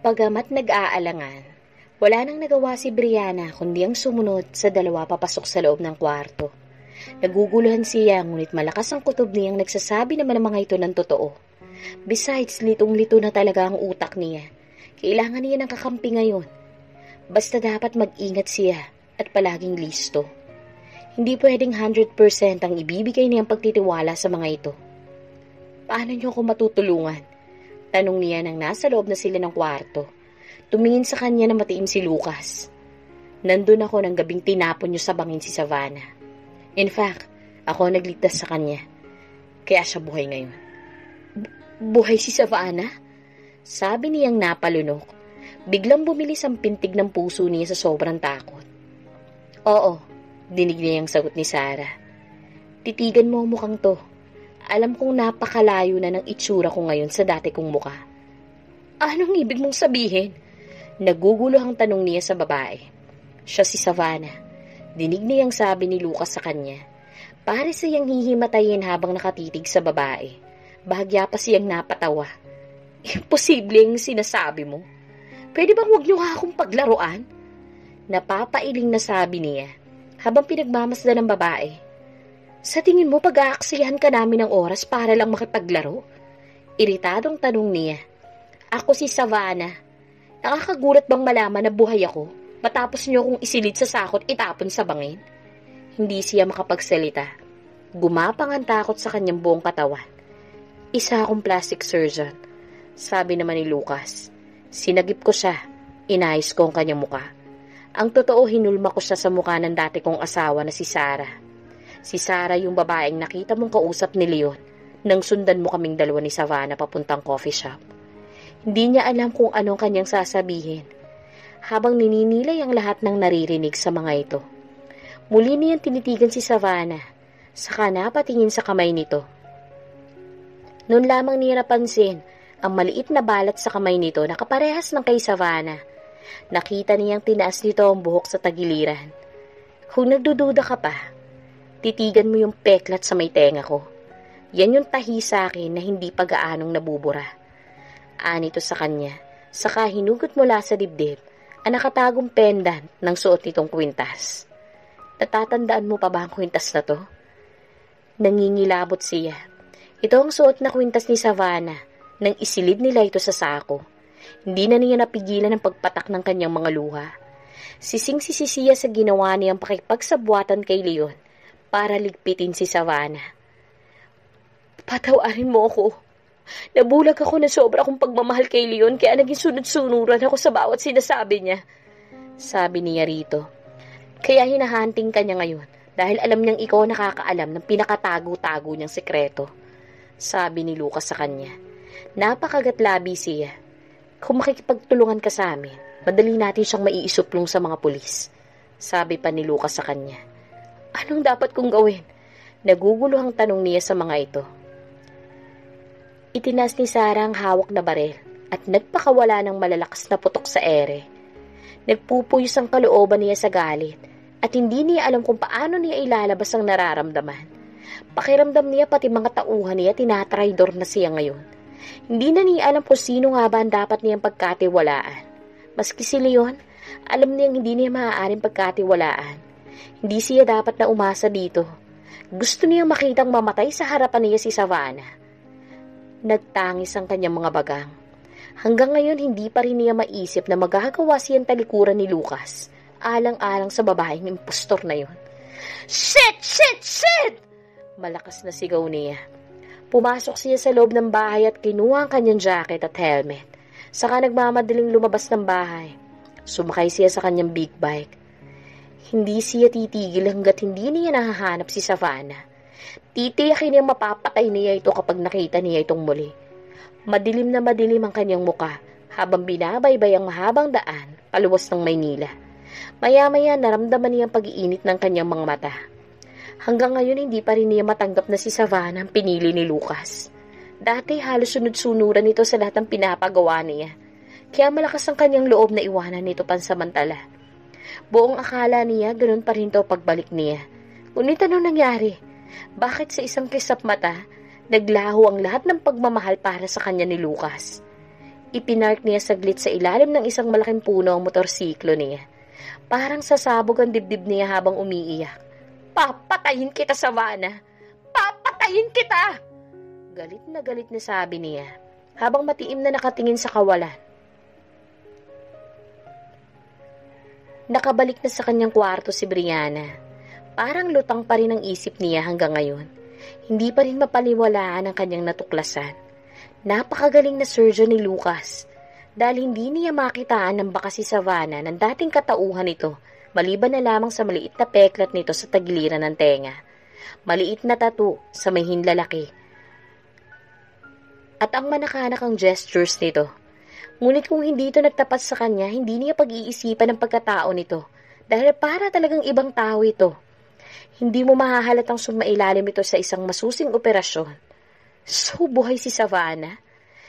Pagamat nag-aalangan, wala nang nagawa si Brianna kundi ang sumunod sa dalawa papasok sa loob ng kwarto. Naguguluhan siya ngunit malakas ang kutob niyang nagsasabi naman ang mga ito ng totoo. Besides, litong-lito na talaga ang utak niya. Kailangan niya ng kakampi ngayon. Basta dapat mag-ingat siya at palaging listo. Hindi pwedeng 100% ang ibibigay niyang pagtitiwala sa mga ito. Paano niyo ako matutulungan? Tanong niya nang nasa loob na sila ng kwarto. Tumingin sa kanya na matiim si Lucas. Nandun ako ng gabing tinapon niyo sa bangin si Savannah. In fact, ako nagligtas sa kanya. Kaya siya buhay ngayon. Buhay si Savannah? Sabi niyang napalunok. Biglang bumilis ang pintig ng puso niya sa sobrang takot. Oo, dinig niya ang sagot ni Sarah. Titigan mo ang mukhang to. Alam kong napakalayo na ng itsura ko ngayon sa dati kong mukha. Anong ibig mong sabihin? Nagugulo ang tanong niya sa babae. Siya si Savannah. Dinig niyang sabi ni Lucas sa kanya. Pare siyang hihimatayin habang nakatitig sa babae. Bahagya pa siyang napatawa. Imposible ang sinasabi mo. Pwede bang huwag niyo akong paglaruan? Napapailing na sabi niya habang pinagmamasdan ng babae. Sa tingin mo pag-aaksihan ka namin ng oras para lang makipaglaro? Iritadong tanong niya. Ako si Savannah. Nakakagulat bang malaman na buhay ako? Matapos niyo kong isilid sa sakot itapon sa bangin? Hindi siya makapagsalita. Gumapang ang takot sa kanyang buong katawan. Isa akong plastic surgeon, sabi naman ni Lucas. Sinagip ko siya. Inayos ko ang kanyang muka. Ang totoo, hinulma ko siya sa mukha ng dati kong asawa na si Sarah. Si Sarah yung babaeng nakita mong kausap ni Leon nang sundan mo kaming dalawa ni Savannah papuntang coffee shop. Hindi niya alam kung anong kanyang sasabihin. Habang nininilay ang lahat ng naririnig sa mga ito. Muli niyang tinitigan si Savannah, saka napatingin sa kamay nito. Noon lamang niya napansin ang maliit na balat sa kamay nito na kaparehas ng kay Savannah. Nakita niyang tinaas nito ang buhok sa tagiliran. Kung nagdududa ka pa, titigan mo yung peklat sa may tenga ko. Yan yung tahi sa akin na hindi pa gaanong nabubura. Anito sa kanya, saka hinugot mula sa dibdib ang nakatagong pendant ng suot nitong kwintas. Natatandaan mo pa ba ang kwintas na to? Nangingilabot siya. Ito ang suot na kwintas ni Savannah nang isilid nila ito sa sako. Hindi na niya napigilan ang pagpatak ng kanyang mga luha. Sising-sisi siya sa ginawa niyang pakipagsabwatan kay Leon para ligpitin si Savannah. Patawarin mo ako. Nabulag ako na sobra kong pagmamahal kay Leon kaya naging sunod-sunuran ako sa bawat sinasabi niya. Sabi niya rito. Kaya hinahanting ka niya ngayon dahil alam niyang ikaw nakakaalam ng pinakatago-tago niyang sekreto. Sabi ni Lucas sa kanya. Napakagatlabi siya. Kung makikipagtulungan ka sa amin, madali natin siyang maiisuplong sa mga pulis. Sabi pa ni Lucas sa kanya. Anong dapat kong gawin? Nagugulo ang tanong niya sa mga ito. Itinas ni Sarah ang hawak na baril at nagpakawala ng malalakas na putok sa ere. Nagpupuyos ang kalooban niya sa galit at hindi niya alam kung paano niya ilalabas ang nararamdaman. Pakiramdam niya pati mga tauhan niya tinatraidor na siya ngayon. Hindi na niya alam kung sino nga ba ang dapat niyang pagkatiwalaan. Maski si Leon, alam niyang hindi niya maaaring pagkatiwalaan. Hindi siya dapat na umasa dito. Gusto niyang makitang mamatay sa harapan niya si Savannah. Nagtangis ang kanyang mga bagang. Hanggang ngayon hindi pa rin niya maisip na magagawa siyang talikuran ni Lucas, alang-alang sa babaeng impostor na yon. Shit! Shit! Shit! Malakas na sigaw niya. Pumasok siya sa loob ng bahay at kinuha ang kanyang jacket at helmet. Saka nagmamadaling lumabas ng bahay. Sumakay siya sa kanyang big bike. Hindi siya titigil hanggat hindi niya nahahanap si Savannah. Titiyakin niyang mapapatay niya ito kapag nakita niya itong muli. Madilim na madilim ang kanyang muka habang binabaybay ang mahabang daan paluwas ng Maynila. Maya-maya naramdaman niya ang pag-iinit ng kanyang mga mata. Hanggang ngayon hindi pa rin niya matanggap na si Savannah ang pinili ni Lucas. Dati halos sunod-sunuran ito sa lahat ng pinapagawa niya. Kaya malakas ang kanyang loob na iwanan nito pansamantala. Buong akala niya ganun pa rin to pagbalik niya. Ngunit anong nangyari? Bakit sa isang kisap mata, naglaho ang lahat ng pagmamahal para sa kanya ni Lucas? Ipinark niya saglit sa ilalim ng isang malaking puno ang motorsiklo niya. Parang sasabog ang dibdib niya habang umiiyak. "Papatayin kita, Savannah! Papatayin kita!" Galit na sabi niya, habang matiim na nakatingin sa kawalan. Nakabalik na sa kanyang kwarto si Brianna. Parang lutang pa rin ang isip niya hanggang ngayon. Hindi pa rin mapaliwalaan ang kanyang natuklasan. Napakagaling na surgeon ni Lucas. Dahil hindi niya makitaan ng baka si Savannah ng dating katauhan nito, maliban na lamang sa maliit na peklat nito sa tagiliran ng tenga. Maliit na tattoo sa may hinlalaki. At ang manakanakang gestures nito. Ngunit kung hindi ito nagtapat sa kanya, hindi niya pag-iisipan ang pagkatao nito. Dahil para talagang ibang tao ito. Hindi mo mahahalatang sumailalim ito sa isang masusing operasyon. So, buhay si Savannah.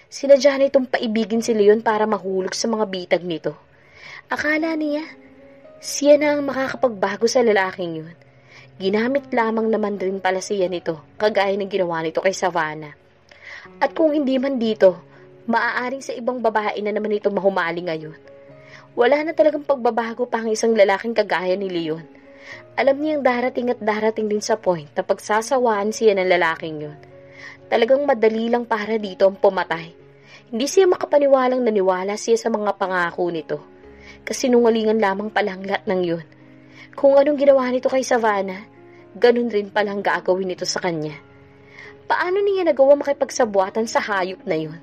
Sinadya na itong paibigin si Leon para mahulog sa mga bitag nito. Akala niya, siya na ang makakapagbago sa lalaking yun. Ginamit lamang naman rin pala siya nito, kagaya ng ginawa nito kay Savannah. At kung hindi man dito, maaaring sa ibang babae na naman itong mahumali ngayon. Wala na talagang pagbabago pa ang isang lalaking kagaya ni Leon. Alam niyang darating at darating din sa point na pagsasawaan siya ng lalaking yun. Talagang madali lang para dito ang pumatay. Hindi siya makapaniwalang naniwala siya sa mga pangako nito. Kasinungalingan lamang palang lahat ng yun. Kung anong ginawa nito kay Savannah, ganun rin palang gagawin nito sa kanya. Paano niya nagawa makipagsabuatan sa hayop na yun?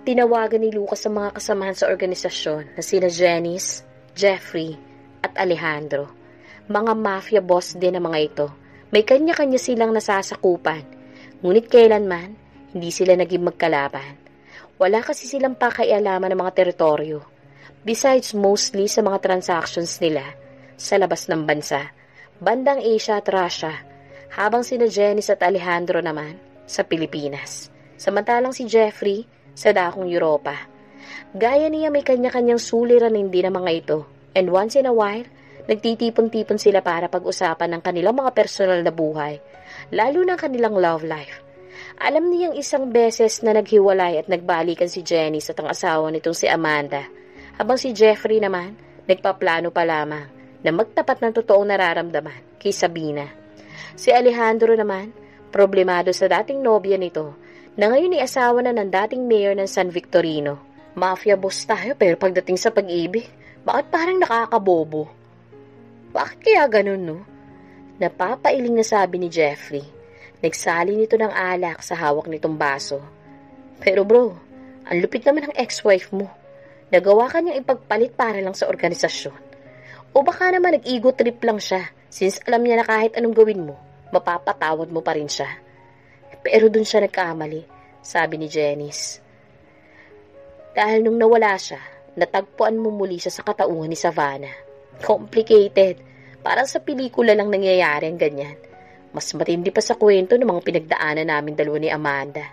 Tinawagan ni Lucas ang mga kasamahan sa organisasyon na sina Janice, Jeffrey, at Alejandro. Mga mafia boss din ang mga ito. May kanya-kanya silang nasasakupan. Ngunit kailanman, hindi sila naging magkalaban. Wala kasi silang pakialaman ng mga teritoryo. Besides mostly sa mga transactions nila sa labas ng bansa, bandang Asia at Russia, habang sina Janice at Alejandro naman sa Pilipinas. Samantalang si Jeffrey sa dakong Europa. Gaya niya may kanya-kanyang suliranin din ang mga ito, and once in a while, nagtitipon-tipon sila para pag-usapan ng kanilang mga personal na buhay, lalo na kanilang love life. Alam niyang isang beses na naghiwalay at nagbalikan si Janice at ang asawa nitong si Amanda, habang si Jeffrey naman, nagpaplano pa lamang na magtapat ng totoong nararamdaman kay Sabina. Si Alejandro naman, problemado sa dating nobya nito, na ngayon ay asawa na ng dating mayor ng San Victorino. Mafia boss tayo pero pagdating sa pag-ibig, bakit parang nakakabobo? Bakit kaya ganun, no? Napapailing na sabi ni Jeffrey. Nagsali nito ng alak sa hawak nitong baso. Pero bro, ang lupit naman ng ex-wife mo. Nagawa ka niyang ipagpalit para lang sa organisasyon. O baka naman nag-ego trip lang siya, since alam niya na kahit anong gawin mo, mapapatawad mo pa rin siya. Pero dun siya nagkamali, sabi ni Janice. Dahil nung nawala siya, natagpuan mo muli siya sa katauhan ni Savannah. Complicated. Parang sa pelikula lang nangyayari ang ganyan. Mas matindi pa sa kwento ng mga pinagdaanan namin dalawa ni Amanda.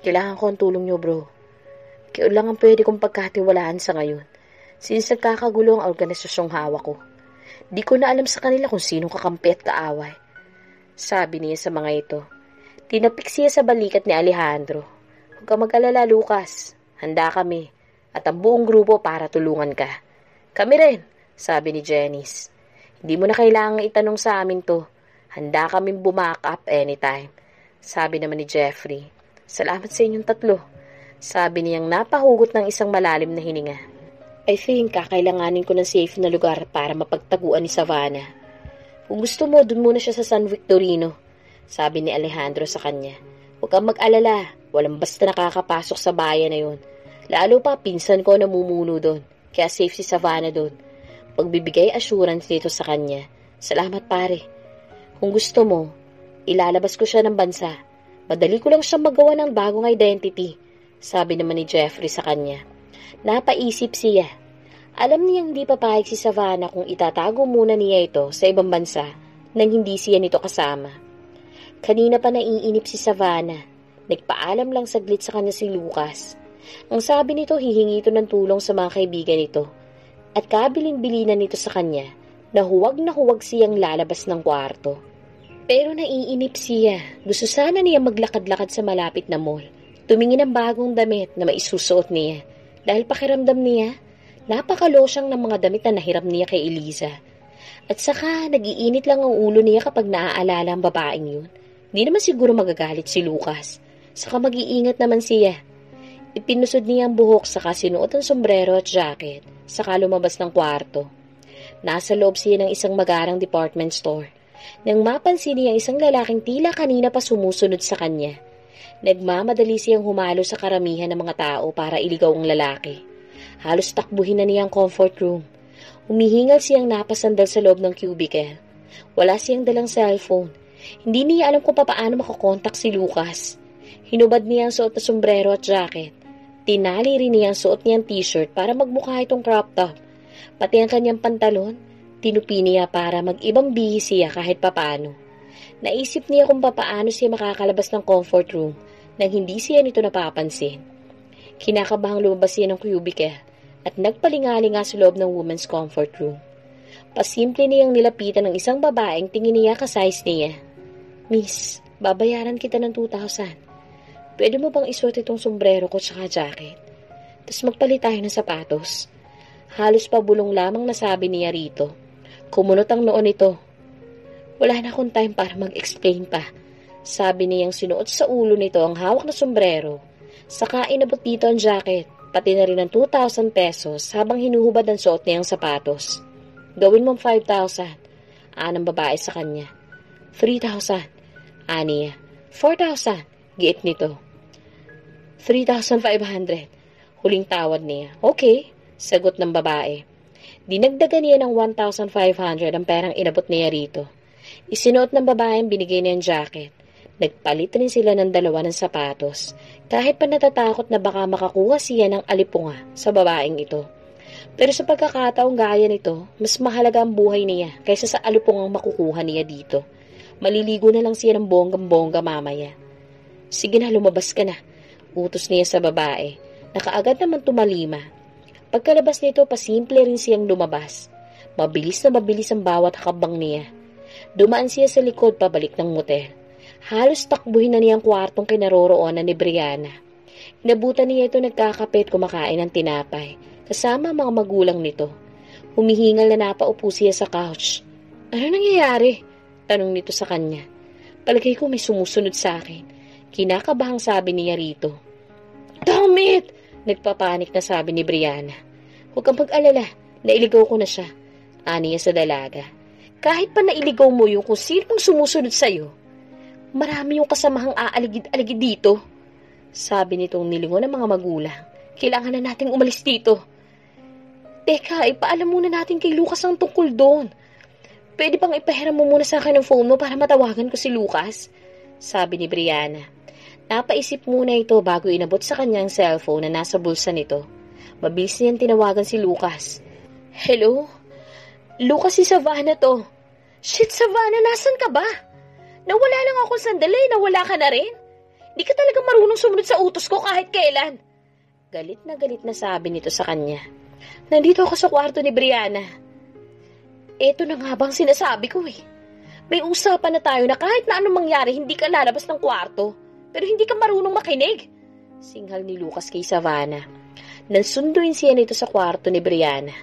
Kailangan ko ang tulong niyo, bro. Kayo lang ang pwede kong pagkatiwalaan sa ngayon. Since nagkakagulo ang organisasyong hawak ko. Di ko na alam sa kanila kung sinong kakampi at kaaway. Sabi niya sa mga ito. Tinapik siya sa balikat ni Alejandro. Huwag ka mag-alala, Lucas. Handa kami. At ang buong grupo para tulungan ka. Kami rin, sabi ni Janice. Hindi mo na kailangang itanong sa amin to. Handa kaming bumack up anytime. Sabi naman ni Jeffrey. Salamat sa inyong tatlo. Sabi niyang napahugot ng isang malalim na hininga. I think kakailanganin ko ng safe na lugar para mapagtaguan ni Savannah. Kung gusto mo, dun muna siya sa San Victorino. Sabi ni Alejandro sa kanya. Huwag kang mag-alala. Walang basta nakakapasok sa bayan na yun. Lalo pa, pinsan ko namumuno doon. Kaya safe si Savannah doon. Pagbibigay assurance dito sa kanya. Salamat pare. Kung gusto mo, ilalabas ko siya ng bansa. Madali ko lang siya magawa ng bagong identity. Sabi naman ni Jeffrey sa kanya. Napaisip siya. Alam niyang hindi papayag si Savannah kung itatago muna niya ito sa ibang bansa nang hindi siya nito kasama. Kanina pa naiinip si Savannah. Nagpaalam lang saglit sa kanya si Lucas. Ang sabi nito, hihingi ito ng tulong sa mga kaibigan nito. At kabilin-bilinan nito sa kanya na huwag siyang lalabas ng kwarto. Pero naiinip siya. Gusto sana niya maglakad-lakad sa malapit na mall. Tumingin ng bagong damit na maisusuot niya dahil pakiramdam niya, napakalo siyang ng mga damit na nahiram niya kay Eliza. At saka, nag-iinit lang ang ulo niya kapag naaalala ang babaeng yun. Hindi naman siguro magagalit si Lucas. Saka mag-iingat naman siya. Ipinusod niya ang buhok saka sinuot ang sombrero at jacket. Saka lumabas ng kwarto. Nasa loob siya ng isang magarang department store. Nang mapansin niya isang lalaking tila kanina pa sumusunod sa kanya. Nagmamadali siyang humalo sa karamihan ng mga tao para iligaw ang lalaki. Halos takbuhin na niya ang comfort room. Humihingal siyang napasandal sa loob ng cubicle. Wala siyang dalang cellphone. Hindi niya alam kung paano makakontak si Lucas. Hinubad niya ang suot na sombrero at jacket. Tinali rin niya ang suot niyang t-shirt para magmukha itong crop top. Pati ang kanyang pantalon, tinupi niya para mag-ibang bihis siya kahit papano. Naisip niya kung paano siya makakalabas ng comfort room nang hindi siya nito napapansin. Kinakabahang lumabas siya ng cubicle at nagpalingalinga sa loob ng women's comfort room. Pasimple niyang nilapitan ng isang babaeng tingin niya ka-size niya. Miss, babayaran kita ng 2,000. Pwede mo bang isuot itong sombrero ko tsaka jacket? Tapos magpalit tayo ng sapatos. Halos pabulong lamang nasabi niya rito. Kumunot ang noon nito. Wala na akong time para mag-explain pa. Sabi niyang sinuot sa ulo nito ang hawak na sombrero. Saka inabot dito ang jacket. Pati na rin ng 2,000 pesos habang hinuhubad ang suot niyang sapatos. Gawin mong 5,000. Anang babae sa kanya. 3,000. Aniya. 4,000. Giit nito. 3,500. Huling tawad niya. Okay, sagot ng babae. Dinagdagan niya ng 1,500 ang perang inabot niya rito. Isinuot ng babae ang binigay niyang jacket. Nagpalit rin sila ng dalawa ng sapatos, kahit pa natatakot na baka makakuha siya ng alipunga sa babaeng ito. Pero sa pagkakataong gaya nito, mas mahalaga ang buhay niya kaysa sa alipungang makukuha niya dito. Maliligo na lang siya ng bonggang-bongga mamaya. Sige na, lumabas ka na, utos niya sa babae. Nakaagad naman tumalima. Pagkalabas nito, pasimple rin siyang lumabas. Mabilis na mabilis ang bawat hakbang niya. Dumaan siya sa likod pabalik ng motel. Halos takbuhin na niya ang kwartong kinaroroonan ni Brianna. Inabutan niya ito nagkakapit kumakain ng tinapay, kasama mga magulang nito. Humihingal na napaupo siya sa couch. Ano nangyayari? Tanong nito sa kanya. Palagay ko may sumusunod sa akin. Kinakabahang sabi niya rito. Damn it! Nagpapanik na sabi ni Brianna. Huwag kang mag-alala, nailigaw ko na siya. Aniya sa dalaga. Kahit pa nailigaw mo yung kung sino sumusunod sa'yo, marami yung kasamahang aaligid-aligid dito. Sabi nitong nilingon ng mga magulang. Kailangan na nating umalis dito. Teka, ipaalam muna natin kay Lucas ang tungkol doon. Pwede bang ipahiram mo muna sa akin ng phone mo para matawagan ko si Lucas? Sabi ni Brianna. Napaisip muna ito bago inabot sa kanyang cellphone na nasa bulsa nito. Mabilis niyang tinawagan si Lucas. Hello? Lucas, si Savannah to. Shit, Savannah, nasan ka ba? Nawala lang ako sandali, nawala ka na rin. Di ka talaga marunong sumunod sa utos ko kahit kailan. Galit na sabi nito sa kanya. Nandito ako sa kwarto ni Brianna. Eto na nga bang sinasabi ko eh. May usapan na tayo na kahit na anong mangyari, hindi ka lalabas ng kwarto. Pero hindi ka marunong makinig. Singhal ni Lucas kay Savannah. Nansunduin siya nito sa kwarto ni Brianna.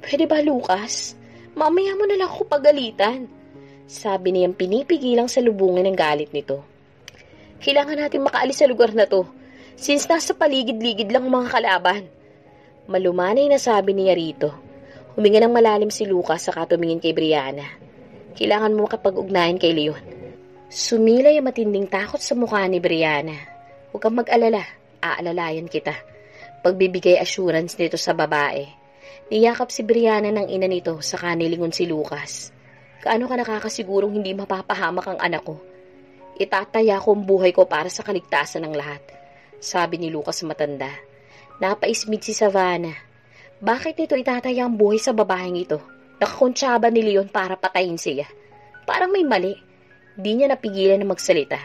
Pwede ba, Lucas? Mamaya mo na lang ako pagalitan. Sabi niyang pinipigilang salubungin ng galit nito. Kailangan natin makaalis sa lugar na to, since nasa paligid-ligid lang ang mga kalaban. Malumanay na sabi niya rito. Huminga ng malalim si Lucas saka tumingin kay Brianna. Kailangan mo makapag-ugnayan kay Leon. Sumilay ang matinding takot sa mukha ni Brianna. Huwag kang mag-alala, aalalayan kita. Pagbibigay assurance nito sa babae. Niyakap si Brianna ng ina nito saka nilingon si Lucas. Kaano ka nakakasigurong hindi mapapahamak ang anak ko? Itataya ko ang buhay ko para sa kaligtasan ng lahat, sabi ni Lucas sa matanda. Napaismid si Savannah. Bakit nito itataya ang buhay sa babaeng ito? Nakakontsaba ni Leon para patayin siya. Parang may mali. Di niya napigilan na magsalita.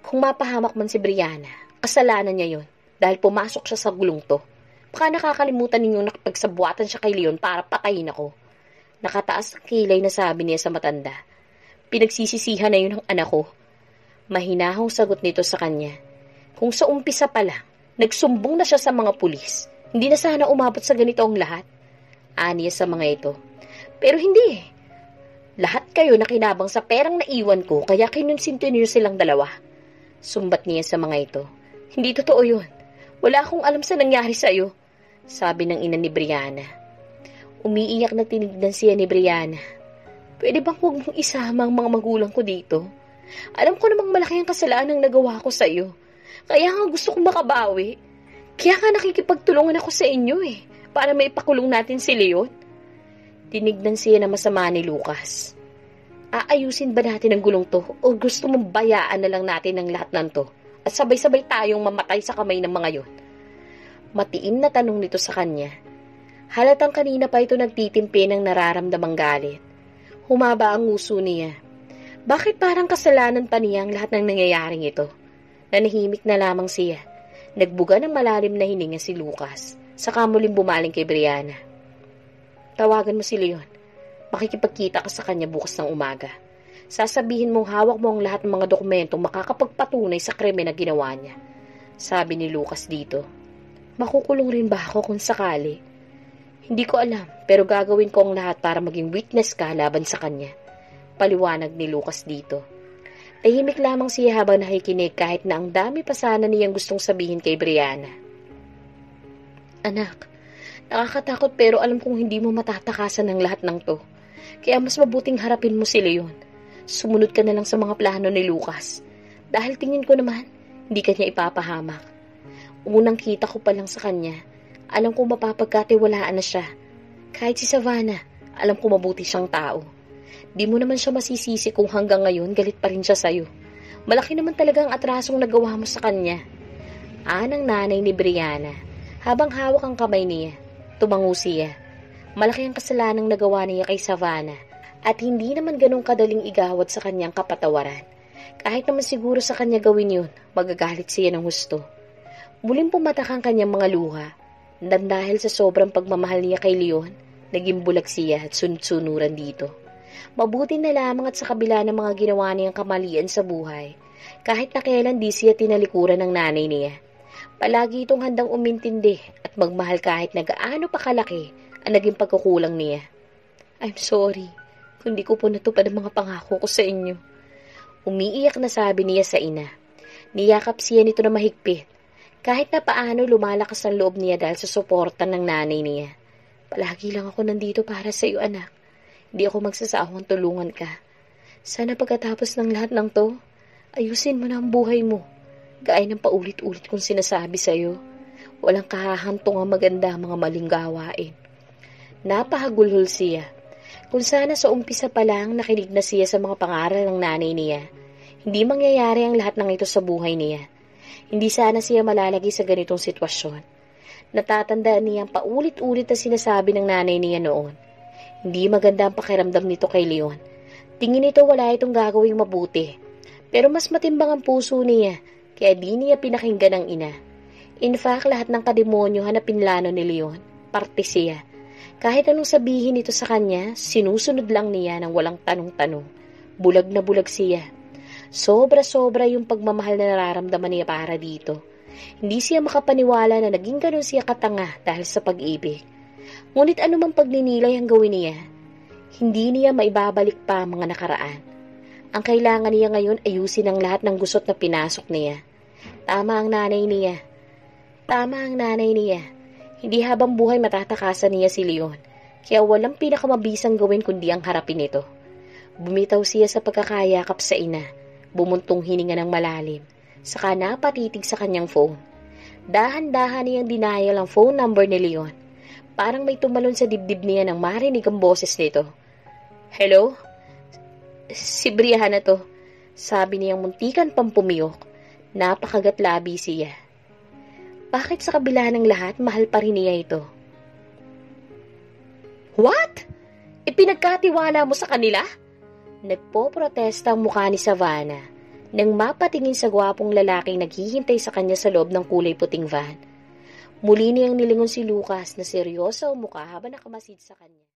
Kung mapahamak man si Brianna, kasalanan niya yon dahil pumasok siya sa gulong to. Baka nakakalimutan ninyong nakipagsabuatan siya kay Leon para patayin ako. Nakataas ang kilay na sabi niya sa matanda. Pinagsisisihan na yun ng anak ko. Mahinahong sagot nito sa kanya. Kung sa umpisa pa lang, nagsumbong na siya sa mga pulis, hindi na sana umabot sa ganito ang lahat. Aniya sa mga ito. Pero hindi eh. Lahat kayo nakinabang sa perang naiwan ko, kaya kinonsinti niyo silang dalawa. Sumbat niya sa mga ito. Hindi totoo yun. Wala akong alam sa nangyari sa'yo, sabi ng ina ni Brianna. Umiiyak na tinignan siya ni Brianna. Pwede bang huwag mong isama ang mga magulang ko dito? Alam ko namang malaki ang kasalanan ang nagawa ko sa iyo. Kaya nga gusto kong makabawi. Kaya nga nakikipagtulungan ako sa inyo para maipakulong natin si Leon. Tinignan siya na masama ni Lucas. Aayusin ba natin ang gulong to o gusto mong bayaan na lang natin ang lahat ng to at sabay-sabay tayong mamatay sa kamay ng mga yon? Matiim na tanong nito sa kanya. Halatang kanina pa ito nagtitimpi ng nararamdamang galit. Humaba ang nguso niya. Bakit parang kasalanan pa niya ang lahat ng nangyayaring ito? Nanahimik na lamang siya. Nagbuga ng malalim na hininga si Lucas. Saka muling bumaling kay Brianna. Tawagan mo si Leon. Makikipagkita ka sa kanya bukas ng umaga. Sasabihin mong hawak mo ang lahat ng mga dokumentong makakapagpatunay sa krimen na ginawa niya. Sabi ni Lucas dito. Makukulong rin ba ako kung sakali? Hindi ko alam, pero gagawin ko ang lahat para maging witness ka laban sa kanya. Paliwanag ni Lucas dito. Tahimik lamang siya habang nakikinig kahit na ang dami pa sana niyang gustong sabihin kay Brianna. Anak, nakakatakot pero alam kong hindi mo matatakasan ng lahat ng to. Kaya mas mabuting harapin mo si Leon. Sumunod ka na lang sa mga plano ni Lucas. Dahil tingin ko naman, hindi ka niya ipapahamak. Unang kita ko pa lang sa kanya, alam kong mapapagkatiwalaan na siya. Kahit si Savannah, alam kong mabuti siyang tao. Di mo naman siya masisisi kung hanggang ngayon galit pa rin siya sa'yo. Malaki naman talaga ang atrasong nagawa mo sa kanya. Anang nanay ni Brianna, habang hawak ang kamay niya, tumango siya. Malaki ang kasalanang nagawa niya kay Savannah at hindi naman ganun kadaling igawad sa kanyang kapatawaran. Kahit naman siguro sa kanya gawin yun, magagalit siya ng husto. Muling pumatak ang kanyang mga luha dan dahil sa sobrang pagmamahal niya kay Leon, naging bulag siya at sunod-sunuran dito. Mabuti na lamang at sa kabila ng mga ginawa niyang kamalian sa buhay, kahit na kailan di siya tinalikuran ng nanay niya. Palagi itong handang umintindi at magmahal kahit na gaano pa kalaki ang naging pagkukulang niya. I'm sorry, kung di ko po natupad ang mga pangako ko sa inyo. Umiiyak na sabi niya sa ina. Niyakap siya nito na mahigpit. Kahit na paano lumalakas ang loob niya dahil sa suporta ng nanay niya. Palagi lang ako nandito para sa iyo, anak. Hindi ako magsasawang tulungan ka. Sana pagkatapos ng lahat ng to, ayusin mo na ang buhay mo. Gaya ng paulit-ulit kong sinasabi sa iyo. Walang kahahantong ang maganda mga maling gawain. Napahagulhol siya. Kung sana sa umpisa pa lang nakinig na siya sa mga pangaral ng nanay niya, hindi mangyayari ang lahat ng ito sa buhay niya. Hindi sana siya malalagay sa ganitong sitwasyon. Natatandaan niya ang paulit-ulit na sinasabi ng nanay niya noon. Hindi maganda ang pakiramdam nito kay Leon. Tingin nito wala itong gagawing mabuti. Pero mas matimbang ang puso niya, kaya di niya pinakinggan ang ina. In fact, lahat ng kademonyohan na pinlano ni Leon, parte siya. Kahit anong sabihin nito sa kanya, sinusunod lang niya ng walang tanong-tanong. Bulag na bulag siya. Sobra-sobra yung pagmamahal na nararamdaman niya para dito. Hindi siya makapaniwala na naging ganun siya katanga dahil sa pag-ibig. Ngunit anumang pagninilay ang gawin niya, hindi niya maibabalik pa ang mga nakaraan. Ang kailangan niya ngayon ayusin ang lahat ng gusot na pinasok niya. Tama ang nanay niya. Hindi habang buhay matatakasan niya si Leon, kaya walang pinakamabisang gawin kundi ang harapin ito. Bumitaw siya sa pagkakayakap sa ina, bumuntong hininga ng malalim, saka napatitig sa kanyang phone. Dahan-dahan niyang denial ang phone number ni Leon. Parang may tumalon sa dibdib niya nang marinig ang boses nito. Hello? Si Brianna to, sabi niyang muntikan pang pumiyok. Napakagatlabi siya. Bakit sa kabila ng lahat, mahal pa rin niya ito? What? Ipinagkatiwala mo sa kanila? Nagpo-protesta ang mukha ni Savannah nang mapatingin sa gwapong lalaking naghihintay sa kanya sa loob ng kulay puting van. Muli niyang nilingon si Lucas na seryoso ang mukha habang nakamasid sa kanya.